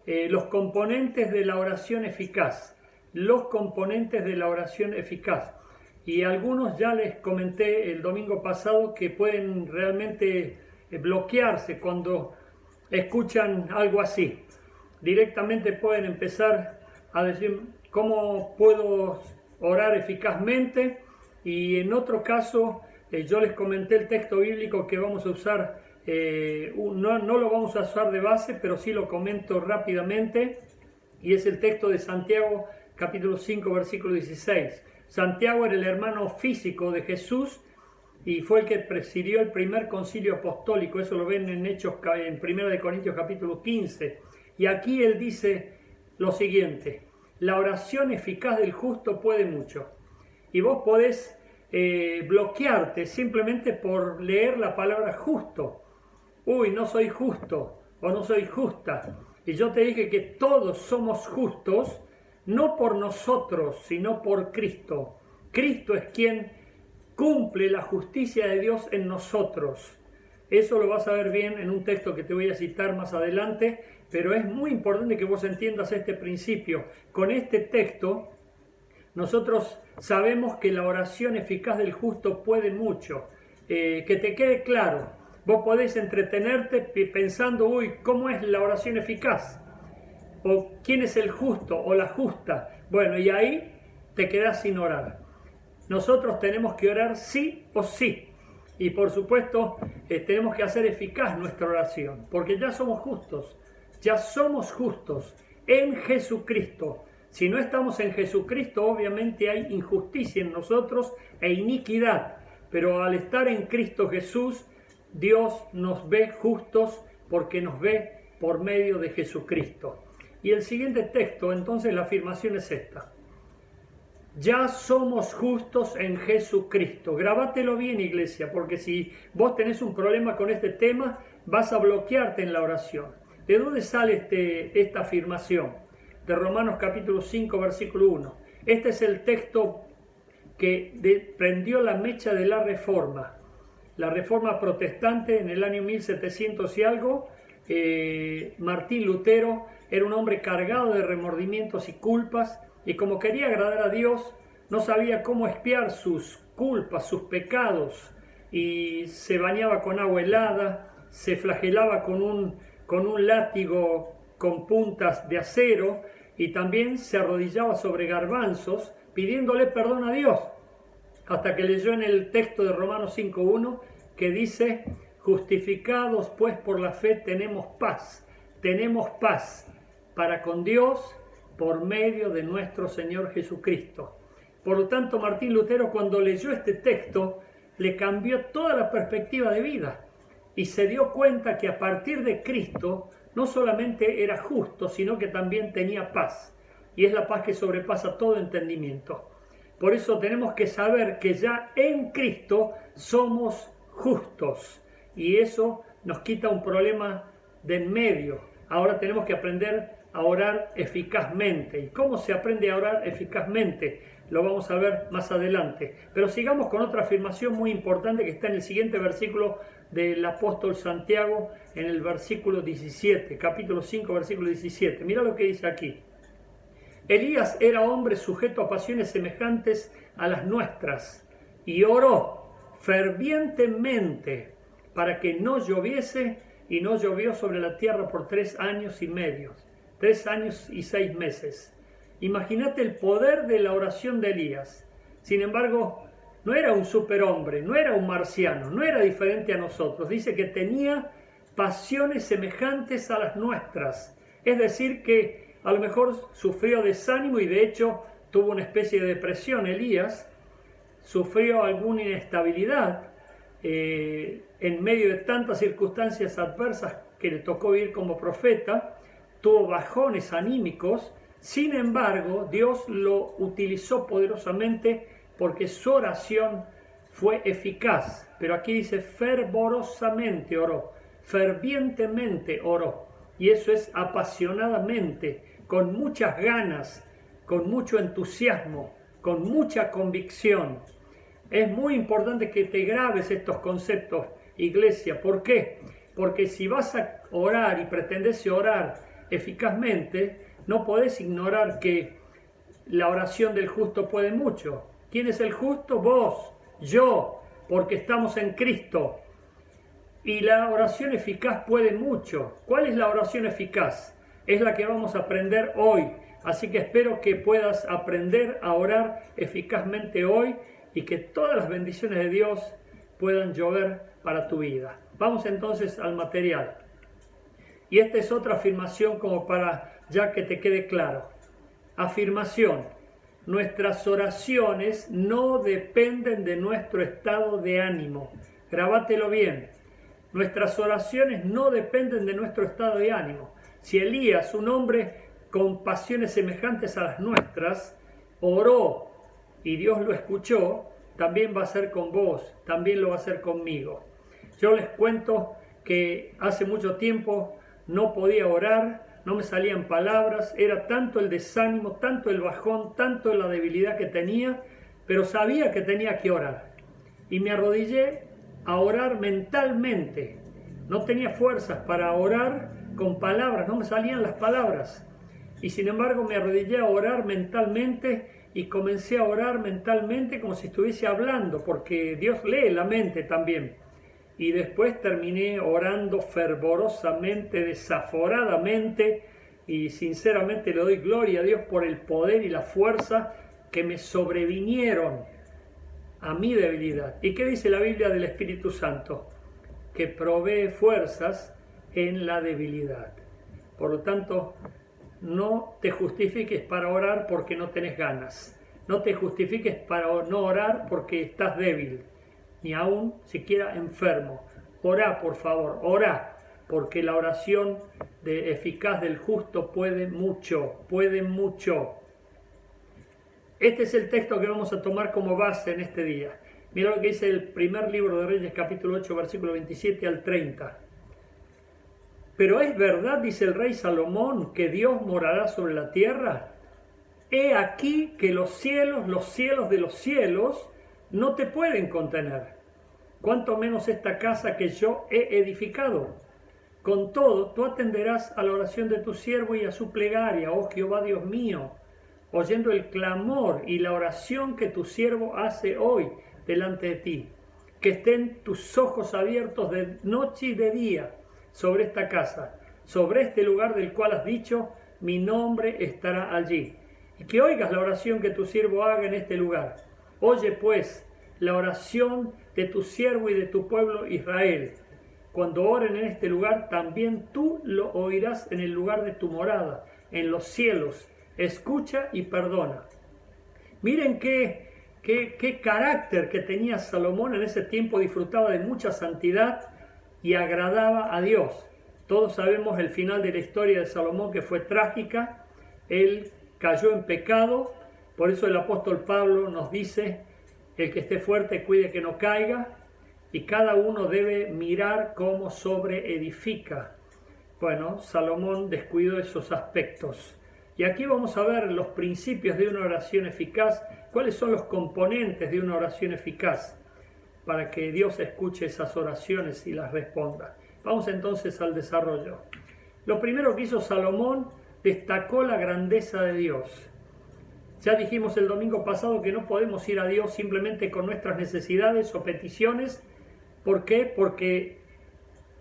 los componentes de la oración eficaz. Los componentes de la oración eficaz. Y algunos ya les comenté el domingo pasado que pueden realmente bloquearse cuando escuchan algo así. Directamente pueden empezar a decir cómo puedo orar eficazmente, y en otro caso yo les comenté el texto bíblico que vamos a usar, no lo vamos a usar de base, pero sí lo comento rápidamente, y es el texto de Santiago capítulo 5 versículo 16. Santiago era el hermano físico de Jesús y fue el que presidió el primer concilio apostólico. Eso lo ven en Hechos, en 1 Corintios capítulo 15. Y aquí él dice lo siguiente: la oración eficaz del justo puede mucho. Y vos podés bloquearte simplemente por leer la palabra justo. Uy, no soy justo o no soy justa. Y yo te dije que todos somos justos, no por nosotros, sino por Cristo. Cristo es quien cumple la justicia de Dios en nosotros. Eso lo vas a ver bien en un texto que te voy a citar más adelante, pero es muy importante que vos entiendas este principio. Con este texto, nosotros sabemos que la oración eficaz del justo puede mucho. Que te quede claro, vos podés entretenerte pensando, uy, ¿cómo es la oración eficaz? O quién es el justo o la justa. Bueno, y ahí te quedás sin orar. Nosotros tenemos que orar sí o sí. Y por supuesto, tenemos que hacer eficaz nuestra oración, porque ya somos justos en Jesucristo. Si no estamos en Jesucristo, obviamente hay injusticia en nosotros e iniquidad. Pero al estar en Cristo Jesús, Dios nos ve justos porque nos ve por medio de Jesucristo. Y el siguiente texto, entonces la afirmación es esta: ya somos justos en Jesucristo. Grabátelo bien, iglesia, porque si vos tenés un problema con este tema, vas a bloquearte en la oración. ¿De dónde sale esta afirmación? De Romanos capítulo 5, versículo 1. Este es el texto que prendió la mecha de la Reforma. La Reforma protestante en el año 1700 y algo. Martín Lutero era un hombre cargado de remordimientos y culpas, y como quería agradar a Dios, no sabía cómo expiar sus culpas, sus pecados, y se bañaba con agua helada, se flagelaba con un látigo con puntas de acero, y también se arrodillaba sobre garbanzos pidiéndole perdón a Dios, hasta que leyó en el texto de Romanos 5.1 que dice: justificados pues por la fe tenemos paz para con Dios por medio de nuestro Señor Jesucristo. Por lo tanto, Martín Lutero, cuando leyó este texto, le cambió toda la perspectiva de vida y se dio cuenta que a partir de Cristo no solamente era justo, sino que también tenía paz, y es la paz que sobrepasa todo entendimiento. Por eso tenemos que saber que ya en Cristo somos justos, y eso nos quita un problema de en medio. Ahora tenemos que aprender a orar eficazmente. ¿Y cómo se aprende a orar eficazmente? Lo vamos a ver más adelante. Pero sigamos con otra afirmación muy importante que está en el siguiente versículo del apóstol Santiago, en el versículo 17, capítulo 5, versículo 17. Mira lo que dice aquí. Elías era hombre sujeto a pasiones semejantes a las nuestras y oró fervientemente para que no lloviese, y no llovió sobre la tierra por 3 años y medio, 3 años y 6 meses. Imagínate el poder de la oración de Elías. Sin embargo, no era un superhombre, no era un marciano, no era diferente a nosotros. Dice que tenía pasiones semejantes a las nuestras. Es decir, que a lo mejor sufrió desánimo y de hecho tuvo una especie de depresión. Elías sufrió alguna inestabilidad en medio de tantas circunstancias adversas que le tocó vivir como profeta. Tuvo bajones anímicos. Sin embargo, Dios lo utilizó poderosamente porque su oración fue eficaz. Pero aquí dice fervorosamente oró, fervientemente oró. Y eso es apasionadamente, con muchas ganas, con mucho entusiasmo, con mucha convicción. Es muy importante que te grabes estos conceptos, iglesia. ¿Por qué? Porque si vas a orar y pretendes orar eficazmente, no podés ignorar que la oración del justo puede mucho. ¿Quién es el justo? Vos, yo, porque estamos en Cristo. Y la oración eficaz puede mucho. ¿Cuál es la oración eficaz? Es la que vamos a aprender hoy. Así que espero que puedas aprender a orar eficazmente hoy y que todas las bendiciones de Dios puedan llover para tu vida. Vamos entonces al material. Y esta es otra afirmación como para ya que te quede claro. Afirmación. Nuestras oraciones no dependen de nuestro estado de ánimo. Grabátelo bien. Nuestras oraciones no dependen de nuestro estado de ánimo. Si Elías, un hombre con pasiones semejantes a las nuestras, oró y Dios lo escuchó, también va a ser con vos, también lo va a hacer conmigo. Yo les cuento que hace mucho tiempo no podía orar, no me salían palabras, era tanto el desánimo, tanto el bajón, tanto la debilidad que tenía, pero sabía que tenía que orar. Y me arrodillé a orar mentalmente. No tenía fuerzas para orar con palabras, no me salían las palabras. Y sin embargo me arrodillé a orar mentalmente y comencé a orar mentalmente como si estuviese hablando, porque Dios lee la mente también. Y después terminé orando fervorosamente, desaforadamente, y sinceramente le doy gloria a Dios por el poder y la fuerza que me sobrevinieron a mi debilidad. ¿Y qué dice la Biblia del Espíritu Santo? Que provee fuerzas en la debilidad. Por lo tanto, no te justifiques para orar porque no tenés ganas. No te justifiques para no orar porque estás débil, ni aún siquiera enfermo. Orá, por favor, orá, porque la oración eficaz del justo puede mucho, puede mucho. Este es el texto que vamos a tomar como base en este día. Mira lo que dice el primer libro de Reyes, capítulo 8, versículo 27 al 30. Pero es verdad, dice el rey Salomón, que Dios morará sobre la tierra. He aquí que los cielos de los cielos, no te pueden contener. Cuanto menos esta casa que yo he edificado. Con todo, tú atenderás a la oración de tu siervo y a su plegaria, oh Jehová Dios mío, oyendo el clamor y la oración que tu siervo hace hoy delante de ti. Que estén tus ojos abiertos de noche y de día sobre esta casa, sobre este lugar del cual has dicho, mi nombre estará allí. Y que oigas la oración que tu siervo haga en este lugar. Oye pues la oración de tu siervo y de tu pueblo Israel. Cuando oren en este lugar, también tú lo oirás en el lugar de tu morada, en los cielos. Escucha y perdona. Miren qué carácter que tenía Salomón en ese tiempo, disfrutaba de mucha santidad y agradaba a Dios. Todos sabemos el final de la historia de Salomón, que fue trágica. Él cayó en pecado, por eso el apóstol Pablo nos dice, el que esté fuerte cuide que no caiga, y cada uno debe mirar cómo sobreedifica. Bueno, Salomón descuidó esos aspectos. Y aquí vamos a ver los principios de una oración eficaz, cuáles son los componentes de una oración eficaz, para que Dios escuche esas oraciones y las responda. Vamos entonces al desarrollo. Lo primero que hizo Salomón, destacó la grandeza de Dios. Ya dijimos el domingo pasado que no podemos ir a Dios simplemente con nuestras necesidades o peticiones. ¿Por qué? Porque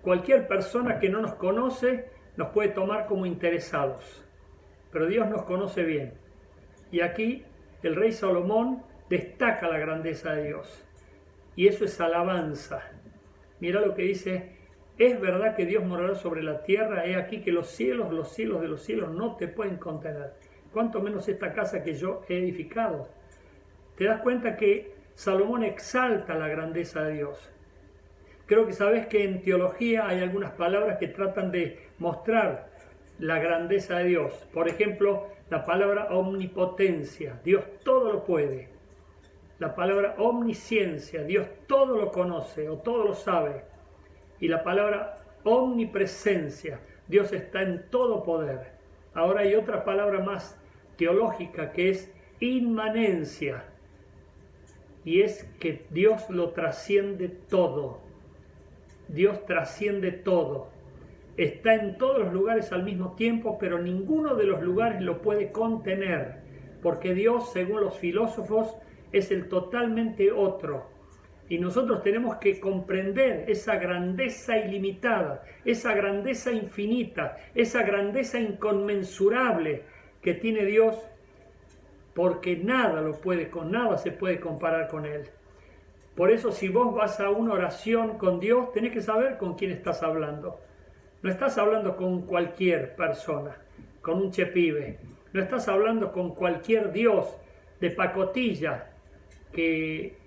cualquier persona que no nos conoce nos puede tomar como interesados. Pero Dios nos conoce bien. Y aquí el rey Salomón destaca la grandeza de Dios. Y eso es alabanza. Mira lo que dice: es verdad que Dios morará sobre la tierra, he aquí que los cielos de los cielos no te pueden contener. Cuanto menos esta casa que yo he edificado. Te das cuenta que Salomón exalta la grandeza de Dios. Creo que sabes que en teología hay algunas palabras que tratan de mostrar la grandeza de Dios. Por ejemplo, la palabra omnipotencia, Dios todo lo puede. La palabra omnisciencia, Dios todo lo conoce o todo lo sabe. Y la palabra omnipresencia, Dios está en todo poder. Ahora hay otra palabra más teológica que es inmanencia. Y es que Dios lo trasciende todo. Dios trasciende todo. está en todos los lugares al mismo tiempo, pero ninguno de los lugares lo puede contener, porque Dios, según los filósofos, es el totalmente otro. Y nosotros tenemos que comprender esa grandeza ilimitada, esa grandeza infinita, esa grandeza inconmensurable que tiene Dios, porque nada se puede comparar con Él. Por eso, si vos vas a una oración con Dios, tenés que saber con quién estás hablando. No estás hablando con cualquier persona, con un chepibe. No estás hablando con cualquier Dios de pacotilla que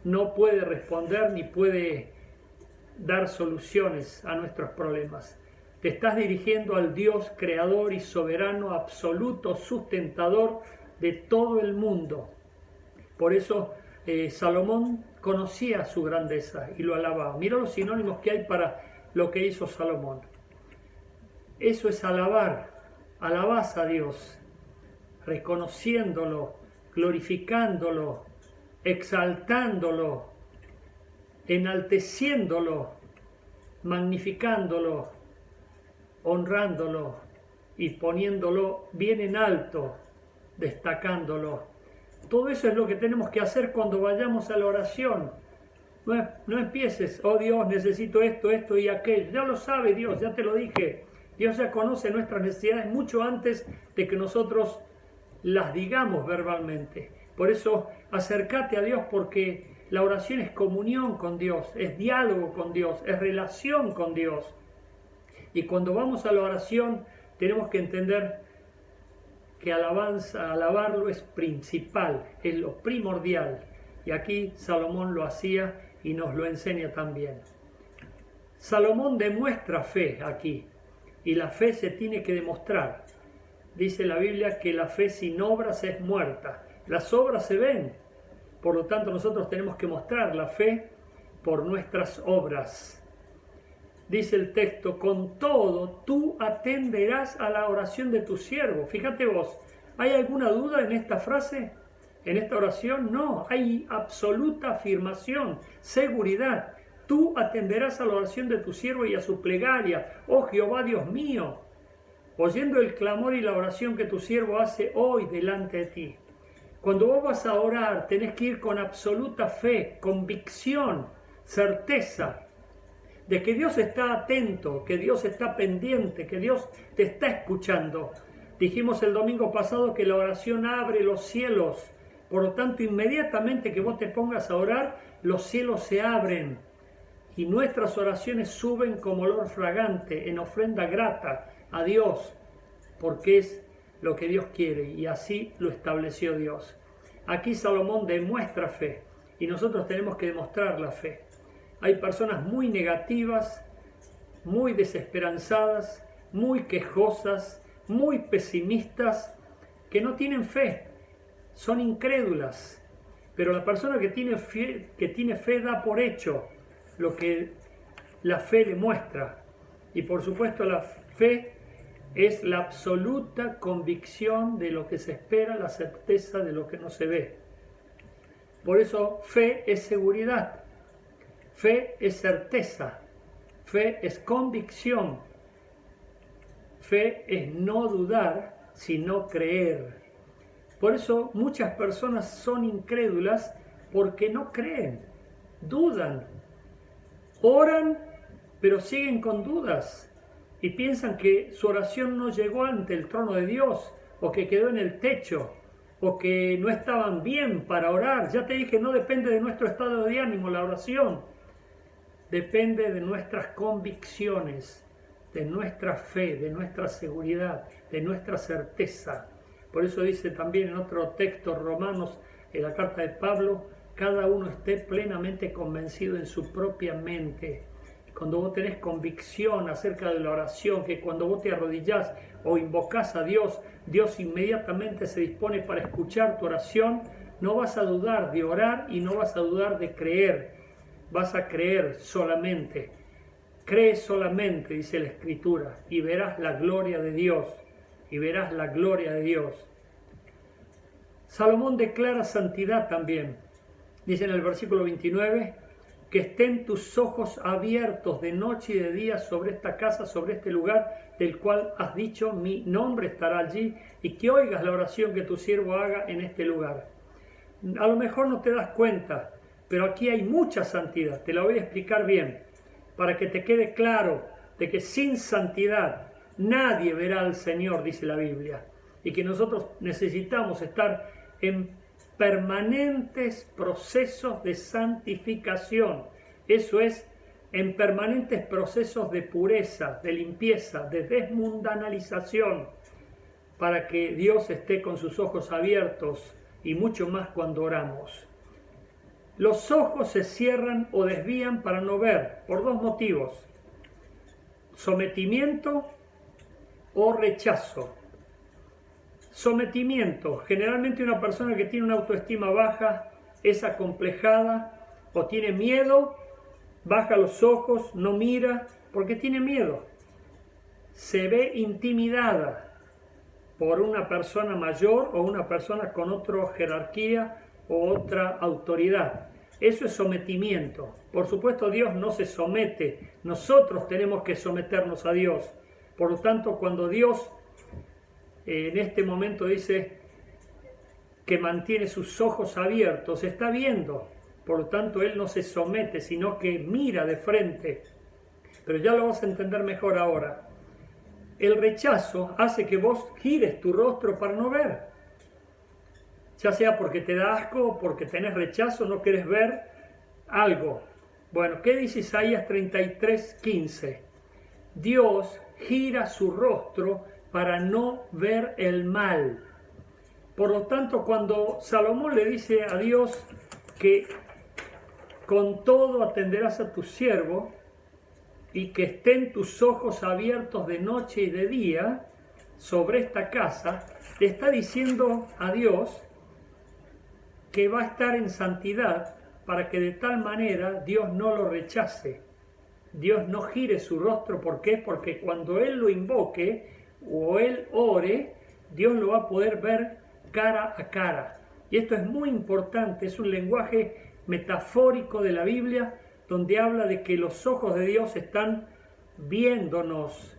no puede responder ni puede dar soluciones a nuestros problemas. Te estás dirigiendo al Dios creador y soberano, absoluto, sustentador de todo el mundo. Por eso Salomón conocía su grandeza y lo alababa. Mira los sinónimos que hay para lo que hizo Salomón. Eso es alabar. Alabás a Dios, reconociéndolo, glorificándolo, exaltándolo, enalteciéndolo, magnificándolo, honrándolo y poniéndolo bien en alto, destacándolo. Todo eso es lo que tenemos que hacer cuando vayamos a la oración. No empieces, oh Dios, necesito esto y aquello. Ya lo sabe Dios, ya te lo dije. Dios ya conoce nuestras necesidades mucho antes de que nosotros las digamos verbalmente. Por eso, acércate a Dios, porque la oración es comunión con Dios, es diálogo con Dios, es relación con Dios. Y cuando vamos a la oración, tenemos que entender que alabarlo es principal, es lo primordial. Y aquí Salomón lo hacía y nos lo enseña también. Salomón demuestra fe aquí, y la fe se tiene que demostrar. Dice la Biblia que la fe sin obras es muerta. Las obras se ven, por lo tanto nosotros tenemos que mostrar la fe por nuestras obras. Dice el texto, con todo tú atenderás a la oración de tu siervo. Fíjate vos, ¿hay alguna duda en esta frase? ¿En esta oración? No, hay absoluta afirmación, seguridad. Tú atenderás a la oración de tu siervo y a su plegaria, oh Jehová Dios mío, oyendo el clamor y la oración que tu siervo hace hoy delante de ti. Cuando vos vas a orar, tenés que ir con absoluta fe, convicción, certeza de que Dios está atento, que Dios está pendiente, que Dios te está escuchando. Dijimos el domingo pasado que la oración abre los cielos, por lo tanto, inmediatamente que vos te pongas a orar, los cielos se abren y nuestras oraciones suben como olor fragante, en ofrenda grata a Dios, porque es lo que Dios quiere y así lo estableció Dios. Aquí Salomón demuestra fe y nosotros tenemos que demostrar la fe. Hay personas muy negativas, muy desesperanzadas, muy quejosas, muy pesimistas, que no tienen fe, son incrédulas. Pero la persona que tiene fe da por hecho lo que la fe demuestra. Y por supuesto la fe es la absoluta convicción de lo que se espera, la certeza de lo que no se ve. Por eso fe es seguridad, fe es certeza, fe es convicción, fe es no dudar, sino creer. Por eso muchas personas son incrédulas porque no creen, dudan, oran, pero siguen con dudas y piensan que su oración no llegó ante el trono de Dios, o que quedó en el techo, o que no estaban bien para orar. Ya te dije, no depende de nuestro estado de ánimo la oración, depende de nuestras convicciones, de nuestra fe, de nuestra seguridad, de nuestra certeza. Por eso dice también en otro texto, Romanos, en la carta de Pablo, cada uno esté plenamente convencido en su propia mente. Cuando vos tenés convicción acerca de la oración, que cuando vos te arrodillás o invocás a Dios, Dios inmediatamente se dispone para escuchar tu oración, no vas a dudar de orar y no vas a dudar de creer. Vas a creer solamente. Cree solamente, dice la Escritura, y verás la gloria de Dios. Y verás la gloria de Dios. Salomón declara santidad también. Dice en el versículo 29, que estén tus ojos abiertos de noche y de día sobre esta casa, sobre este lugar del cual has dicho, mi nombre estará allí, y que oigas la oración que tu siervo haga en este lugar. A lo mejor no te das cuenta, pero aquí hay mucha santidad, te la voy a explicar bien, para que te quede claro de que sin santidad nadie verá al Señor, dice la Biblia, y que nosotros necesitamos estar en permanentes procesos de santificación, eso es, en permanentes procesos de pureza, de limpieza, de desmundanalización, para que Dios esté con sus ojos abiertos y mucho más cuando oramos. Los ojos se cierran o desvían para no ver, por dos motivos: sometimiento o rechazo. Sometimiento, generalmente una persona que tiene una autoestima baja, es acomplejada o tiene miedo, baja los ojos, no mira, porque tiene miedo. Se ve intimidada por una persona mayor o una persona con otra jerarquía o otra autoridad. Eso es sometimiento. Por supuesto, Dios no se somete, nosotros tenemos que someternos a Dios. Por lo tanto, cuando Dios en este momento dice que mantiene sus ojos abiertos, está viendo. Por lo tanto, Él no se somete, sino que mira de frente. Pero ya lo vas a entender mejor ahora. El rechazo hace que vos gires tu rostro para no ver. Ya sea porque te da asco, porque tenés rechazo, no querés ver algo. Bueno, ¿qué dice Isaías 33:15? Dios gira su rostro para no ver el mal. Por lo tanto, cuando Salomón le dice a Dios que con todo atenderás a tu siervo y que estén tus ojos abiertos de noche y de día sobre esta casa, le está diciendo a Dios que va a estar en santidad para que de tal manera Dios no lo rechace. Dios no gire su rostro. ¿Por qué? Porque cuando Él lo invoque o Él ore, Dios lo va a poder ver cara a cara. Y esto es muy importante, es un lenguaje metafórico de la Biblia, donde habla de que los ojos de Dios están viéndonos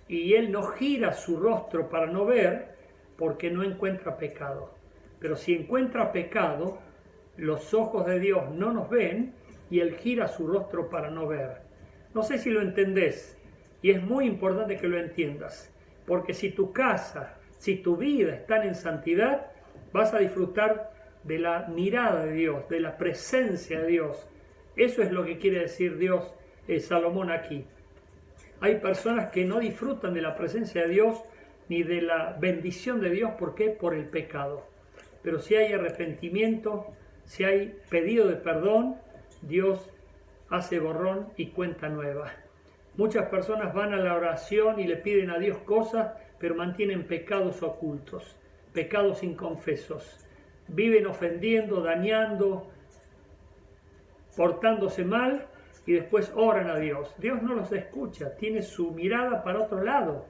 y Él no gira su rostro para no ver porque no encuentra pecado. Pero si encuentra pecado, los ojos de Dios no nos ven y Él gira su rostro para no ver. No sé si lo entendés, y es muy importante que lo entiendas, porque si tu casa, si tu vida están en santidad, vas a disfrutar de la mirada de Dios, de la presencia de Dios. Eso es lo que quiere decir Dios, Salomón aquí. Hay personas que no disfrutan de la presencia de Dios ni de la bendición de Dios. ¿Por qué? Por el pecado. Pero si hay arrepentimiento, si hay pedido de perdón, Dios hace borrón y cuenta nueva. Muchas personas van a la oración y le piden a Dios cosas, pero mantienen pecados ocultos, pecados inconfesos. Viven ofendiendo, dañando, portándose mal y después oran a Dios. Dios no los escucha, tiene su mirada para otro lado.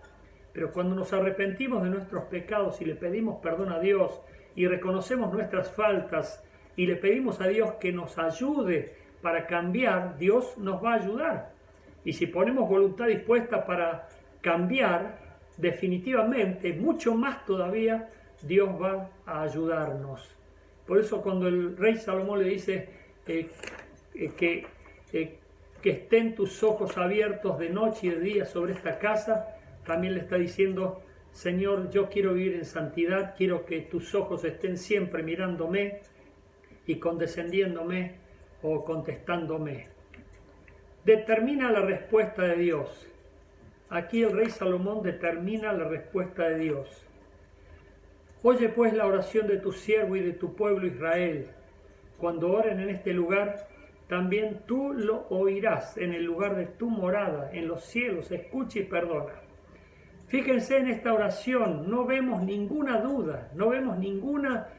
Pero cuando nos arrepentimos de nuestros pecados y le pedimos perdón a Dios y reconocemos nuestras faltas y le pedimos a Dios que nos ayude para cambiar, Dios nos va a ayudar. Y si ponemos voluntad dispuesta para cambiar, definitivamente, mucho más todavía, Dios va a ayudarnos. Por eso cuando el rey Salomón le dice que estén tus ojos abiertos de noche y de día sobre esta casa, también le está diciendo: Señor, yo quiero vivir en santidad, quiero que tus ojos estén siempre mirándome y condescendiéndome o contestándome. Determina la respuesta de Dios. Aquí el rey Salomón determina la respuesta de Dios. Oye pues la oración de tu siervo y de tu pueblo Israel. Cuando oren en este lugar, también tú lo oirás en el lugar de tu morada, en los cielos. Escucha y perdona. Fíjense en esta oración, no vemos ninguna duda, no vemos ninguna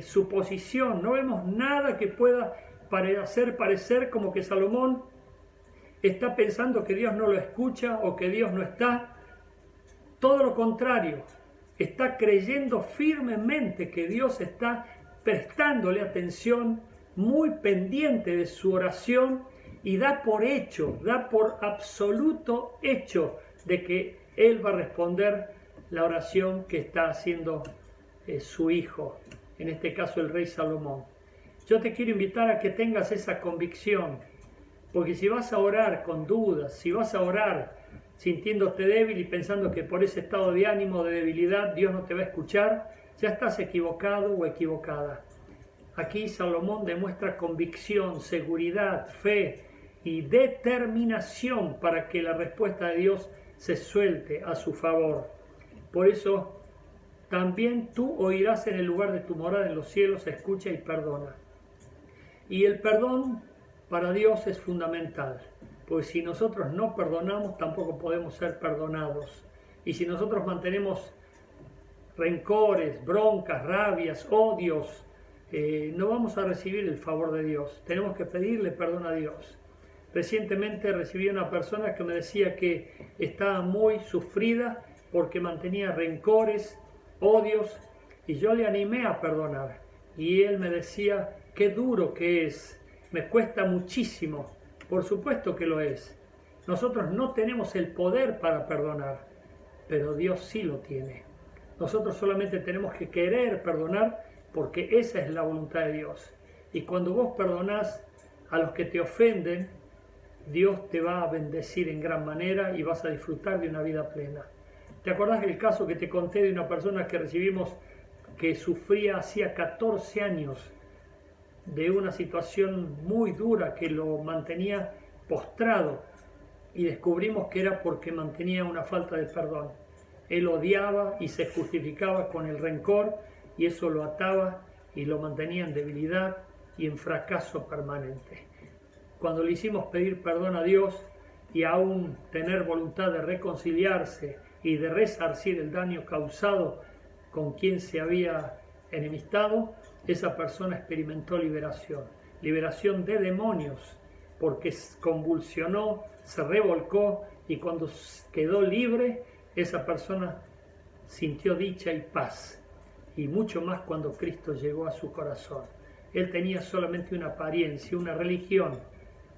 suposición, no vemos nada que pueda hacer parecer como que Salomón está pensando que Dios no lo escucha o que Dios no está. Todo lo contrario, está creyendo firmemente que Dios está prestándole atención, muy pendiente de su oración y da por hecho, da por absoluto hecho de que Él va a responder la oración que está haciendo su hijo, en este caso el rey Salomón. Yo te quiero invitar a que tengas esa convicción, porque si vas a orar con dudas, si vas a orar sintiéndote débil y pensando que por ese estado de ánimo, de debilidad, Dios no te va a escuchar, ya estás equivocado o equivocada. Aquí Salomón demuestra convicción, seguridad, fe y determinación para que la respuesta de Dios se suelte a su favor. Por eso, también tú oirás en el lugar de tu morada en los cielos, escucha y perdona. Y el perdón para Dios es fundamental, porque si nosotros no perdonamos, tampoco podemos ser perdonados. Y si nosotros mantenemos rencores, broncas, rabias, odios, no vamos a recibir el favor de Dios. Tenemos que pedirle perdón a Dios. Recientemente recibí una persona que me decía que estaba muy sufrida porque mantenía rencores, odios, y yo le animé a perdonar. Y él me decía, qué duro que es, me cuesta muchísimo. Por supuesto que lo es. Nosotros no tenemos el poder para perdonar, pero Dios sí lo tiene. Nosotros solamente tenemos que querer perdonar, porque esa es la voluntad de Dios. Y cuando vos perdonás a los que te ofenden, Dios te va a bendecir en gran manera y vas a disfrutar de una vida plena. ¿Te acordás del caso que te conté de una persona que recibimos que sufría hacía 14 años de una situación muy dura que lo mantenía postrado, y descubrimos que era porque mantenía una falta de perdón? Él odiaba y se justificaba con el rencor, y eso lo ataba y lo mantenía en debilidad y en fracaso permanente. Cuando le hicimos pedir perdón a Dios y aún tener voluntad de reconciliarse y de resarcir el daño causado con quien se había enemistado, esa persona experimentó liberación de demonios, porque convulsionó, se revolcó, y cuando quedó libre, esa persona sintió dicha y paz, y mucho más cuando Cristo llegó a su corazón. Él tenía solamente una apariencia, una religión,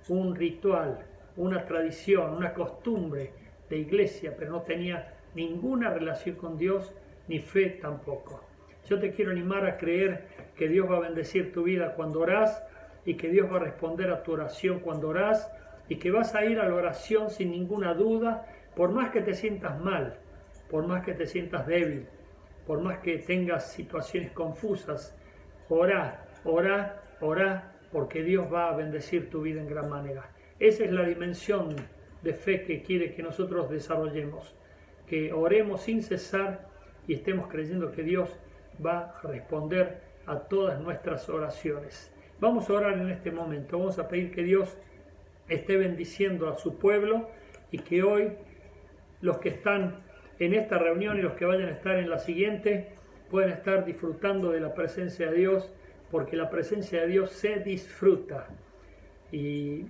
un ritual, una tradición, una costumbre de iglesia, pero no tenía ninguna relación con Dios, ni fe tampoco. Yo te quiero animar a creer que Dios va a bendecir tu vida cuando orás, y que Dios va a responder a tu oración cuando orás, y que vas a ir a la oración sin ninguna duda, por más que te sientas mal, por más que te sientas débil, por más que tengas situaciones confusas. Orá, orá, orá, porque Dios va a bendecir tu vida en gran manera. Esa es la dimensión de fe que quiere que nosotros desarrollemos, que oremos sin cesar y estemos creyendo que Dios va a responder a todas nuestras oraciones. Vamos a orar en este momento, vamos a pedir que Dios esté bendiciendo a su pueblo, y que hoy los que están en esta reunión y los que vayan a estar en la siguiente puedan estar disfrutando de la presencia de Dios, porque la presencia de Dios se disfruta y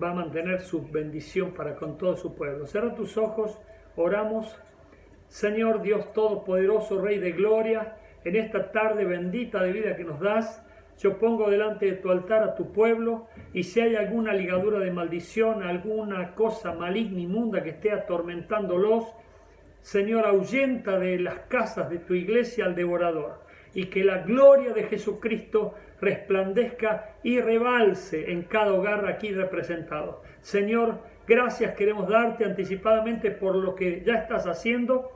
va a mantener su bendición para con todo su pueblo. Cierra tus ojos, oramos. Señor Dios Todopoderoso, Rey de Gloria, en esta tarde bendita de vida que nos das, yo pongo delante de tu altar a tu pueblo, y si hay alguna ligadura de maldición, alguna cosa maligna, inmunda que esté atormentándolos, Señor, ahuyenta de las casas de tu iglesia al devorador, y que la gloria de Jesucristo resplandezca y rebalse en cada hogar aquí representado. Señor, gracias queremos darte anticipadamente por lo que ya estás haciendo,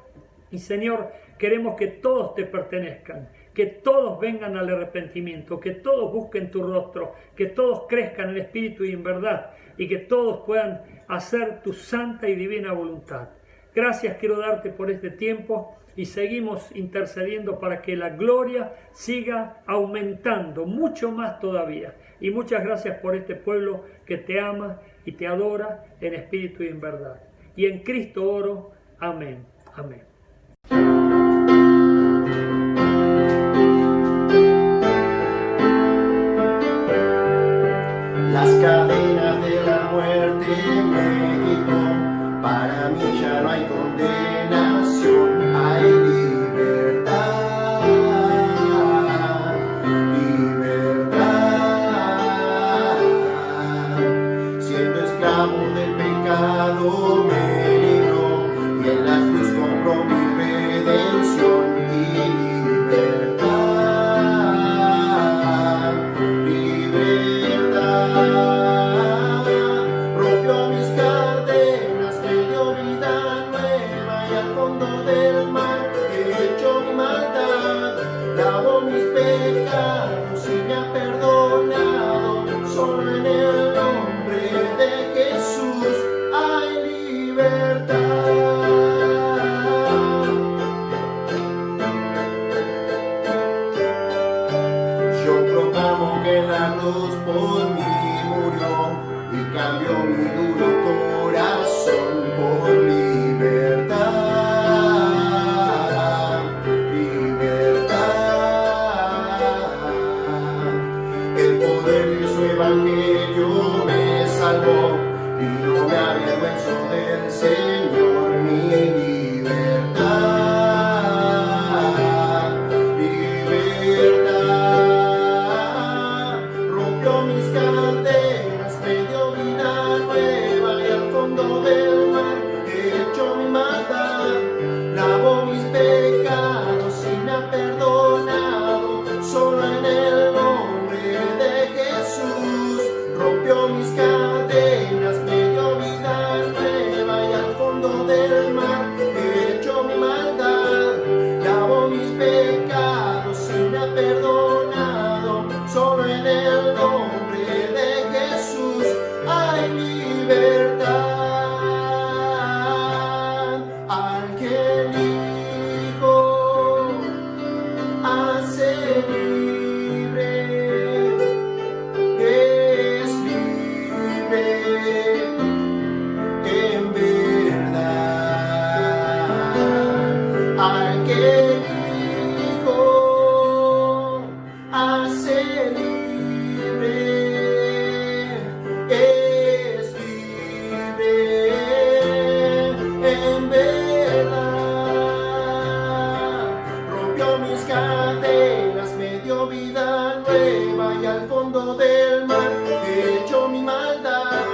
y Señor, queremos que todos te pertenezcan, que todos vengan al arrepentimiento, que todos busquen tu rostro, que todos crezcan en espíritu y en verdad, y que todos puedan hacer tu santa y divina voluntad. Gracias quiero darte por este tiempo, y seguimos intercediendo para que la gloria siga aumentando mucho más todavía. Y muchas gracias por este pueblo que te ama y te adora en espíritu y en verdad. Y en Cristo oro. Amén. Amén. Las cadenas de la muerte me quitó, para mí ya no hay condenación, hay libertad, libertad. y al fondo del mar he hecho mi maldad. Lavo mis pecados y me ha perdonado. Solo en el nombre de Jesús hay libertad. Yo proclamo que la cruz por mí murió y cambió mi duro corazón por libertad, libertad. El poder de su evangelio me salvó y no me avergüenzo del Señor, mi libertad, libertad. Rompió mis cadenas, me dio vida nueva y al fondo del mar he hecho mi maldad. Lavó mis pecados y me ha perdonado. Solo en el nombre de Jesús rompió mis cadenas, me dio vida nueva y al fondo del mar he hecho mi maldad. Lavó mis pecados y me ha perdonado. Solo en el nombre de Jesús hay libertad. Al que el Hijo hace libre, es libre en verdad. Al que el Hijo hace libre, es libre en verdad. Rompió mis cadenas, me dio vida nueva y al fondo del mar he hecho mi maldad.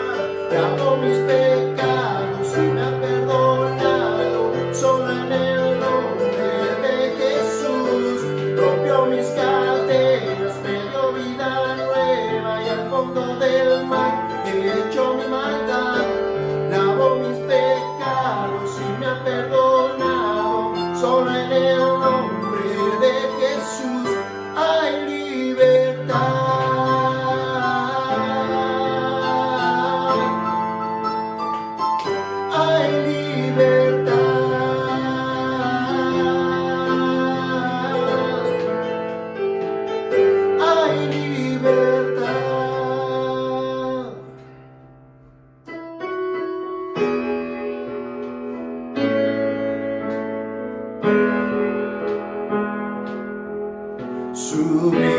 Lavó mis pecados y me ha perdonado. Solo en el nombre de Jesús rompió mis cadenas, me dio vida nueva y al fondo del mar he hecho mi maldad. Lavó mis pecados y me ha perdonado. Solo en el nombre de Jesús hay libertad. Hay libertad. Hay libertad.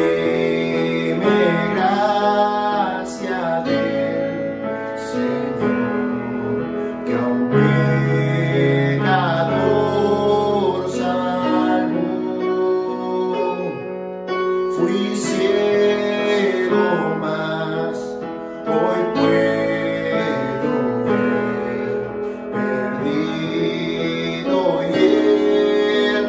Sublime gracia del Señor, que a un pecador salvó. Fui ciego, mas hoy puedo ver, perdido y Él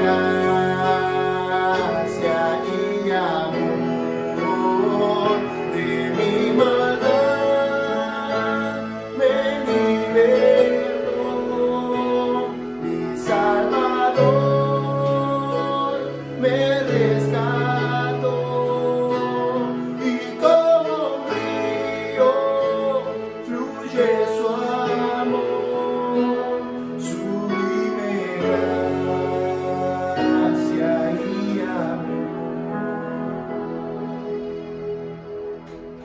vida.